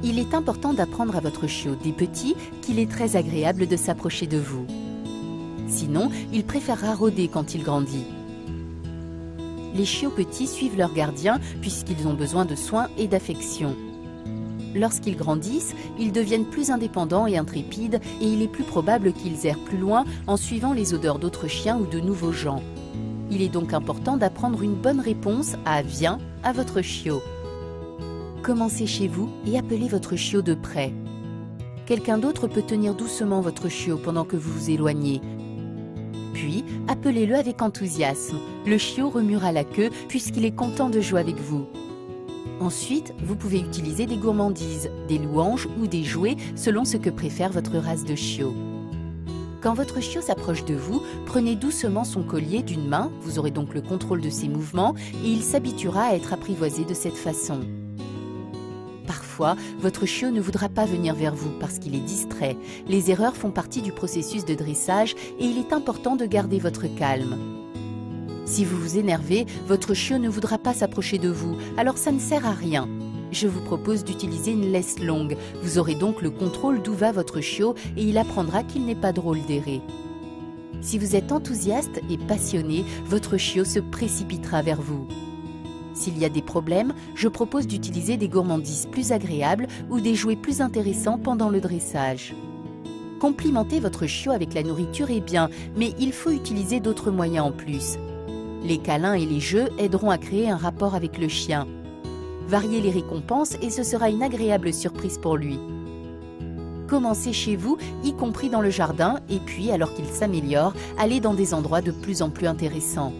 Il est important d'apprendre à votre chiot dès petit qu'il est très agréable de s'approcher de vous. Sinon, il préférera rôder quand il grandit. Les chiots petits suivent leur gardien puisqu'ils ont besoin de soins et d'affection. Lorsqu'ils grandissent, ils deviennent plus indépendants et intrépides et il est plus probable qu'ils errent plus loin en suivant les odeurs d'autres chiens ou de nouveaux gens. Il est donc important d'apprendre une bonne réponse à « viens » à votre chiot. Commencez chez vous et appelez votre chiot de près. Quelqu'un d'autre peut tenir doucement votre chiot pendant que vous vous éloignez. Puis, appelez-le avec enthousiasme. Le chiot remuera la queue puisqu'il est content de jouer avec vous. Ensuite, vous pouvez utiliser des gourmandises, des louanges ou des jouets selon ce que préfère votre race de chiot. Quand votre chiot s'approche de vous, prenez doucement son collier d'une main, vous aurez donc le contrôle de ses mouvements et il s'habituera à être apprivoisé de cette façon. Parfois, votre chiot ne voudra pas venir vers vous parce qu'il est distrait. Les erreurs font partie du processus de dressage et il est important de garder votre calme. Si vous vous énervez, votre chiot ne voudra pas s'approcher de vous, alors ça ne sert à rien. Je vous propose d'utiliser une laisse longue. Vous aurez donc le contrôle d'où va votre chiot et il apprendra qu'il n'est pas drôle d'errer. Si vous êtes enthousiaste et passionné, votre chiot se précipitera vers vous. S'il y a des problèmes, je propose d'utiliser des gourmandises plus agréables ou des jouets plus intéressants pendant le dressage. Complimentez votre chiot avec la nourriture est bien, mais il faut utiliser d'autres moyens en plus. Les câlins et les jeux aideront à créer un rapport avec le chien. Variez les récompenses et ce sera une agréable surprise pour lui. Commencez chez vous, y compris dans le jardin, et puis, alors qu'il s'améliore, allez dans des endroits de plus en plus intéressants.